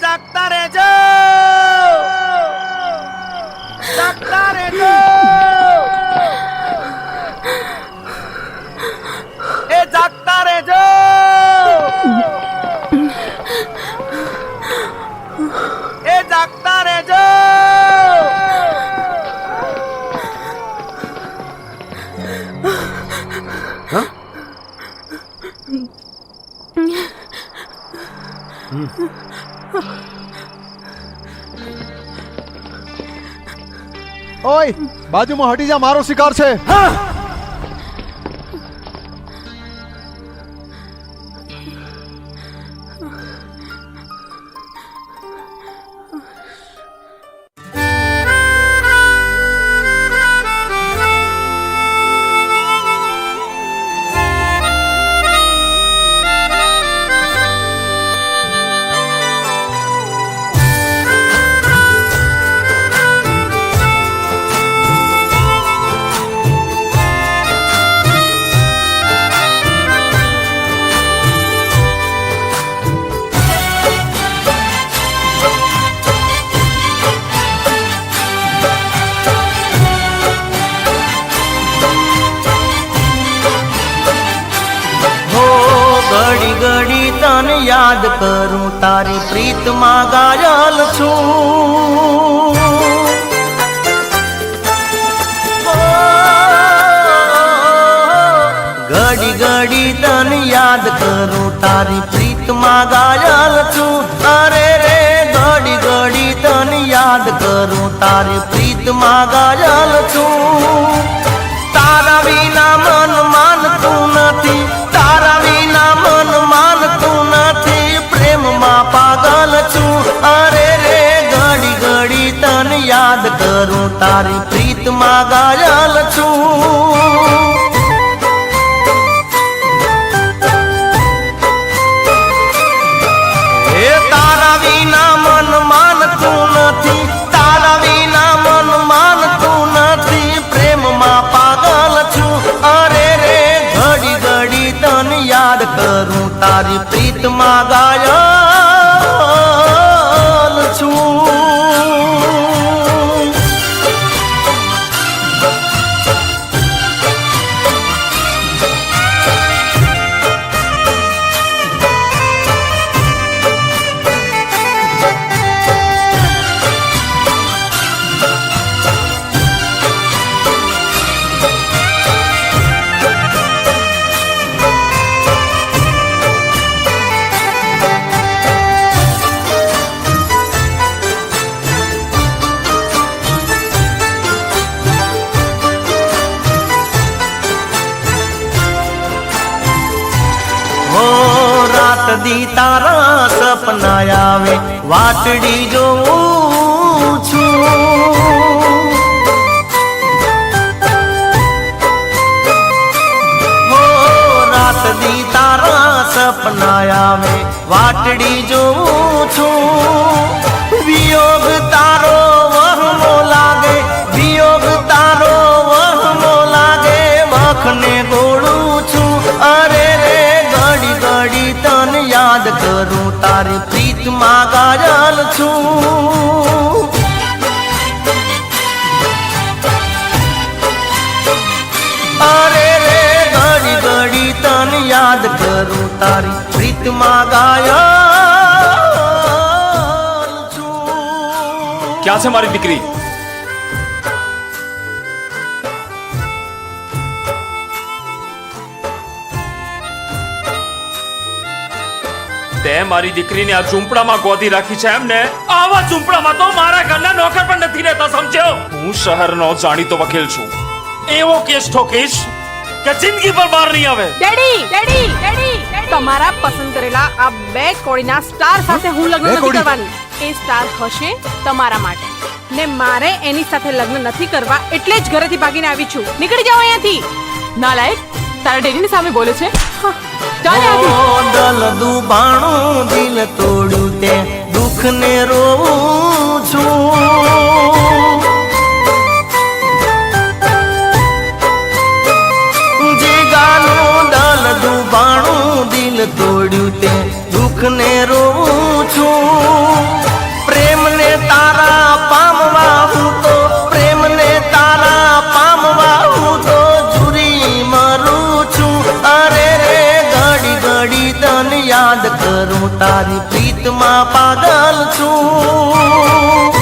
જાગતા રહેજો, જાગતા રહેજો, એ જાગતા રહેજો, એ જાગતા રહેજો. ઓય બાજુમાં હટી જા, મારો શિકાર છે. યાદ કરું તારી પ્રીતમાં ગાયલ છું. ઘડી ઘડી તને યાદ કરું તારી પ્રીતમાં ગાયલ છું. અરે રે ઘડી ઘડી તને યાદ કરું તારી પ્રીતમાં ગાયલ છું. તારા વિના મન માનતું નથી, તારા વિના મન માનતું નથી, પ્રેમમાં પાગલ છું. અરે રે ઘડી ઘડી તને યાદ કરું તારી પ્રીતમાં ગાયલ છું. એ તારા વિના મન માનતું નથી, તારા વિના મન માનતું નથી, પ્રેમમાં પાગલ છું. અરે રે ઘડી ઘડી તને યાદ કરું તારી પ્રીતમાં ગાયલ છું. દી તારા સપના આવે વાટડી જોઉં છું. હો રાત દી તારા સપના આવે વાટડી જોઉં છું. વિયોગ તારો વહમો લાગે, વિયોગ તારો વહમો લાગે, વખને ગોળું છું. અરે રે ઘડી ઘડી તને યાદ કરું તારી પ્રીતમાં ગાયલ છું. અરે રે ઘડી ઘડી તને યાદ કરું તારી પ્રીતમાં ગાયલ છું. ક્યાં છે મારી દીકરી? તે મારી દીકરીને આ ઝૂંપડામાં ગોદી રાખી છે એમ ને? આવા ઝૂંપડામાં તો મારા ઘરના નોકર પણ નથી રહેતા, સમજ્યો? હું શહેરનો જાણીતો વકીલ છું. એવો કેસ ઠોકીશ કે જિંદગી પર બહાર નહીં આવે. ડેડી ડેડી ડેડી તમારા પસંદ કરેલા આ બે કોળીના સ્ટાર સાથે હું લગ્ન નથી કરવાની. એ સ્ટાર હશે તમારા માટે ને મારે એની સાથે લગ્ન નથી કરવા, એટલે જ ઘરેથી ભાગીને આવી છું. નીકળી જાઓ અહીંયાથી. નાલાયક, તારા ડેડીની સામે બોલે છે. દલ દુબાણું દિલ તોડ્યું તે દુઃખ ને રોઉં છું. જીગાનું દલ દુબાણું દિલ તોડ્યું તે દુઃખ દુઃખને રોવું છું પ્રેમને તારા પામવા હું તો પ્રેમને તારા પામવા હું તો જુરી મરું છું અરે રે ઘડી ઘડી તને યાદ કરું તારી પ્રીતમાં પાગલ છું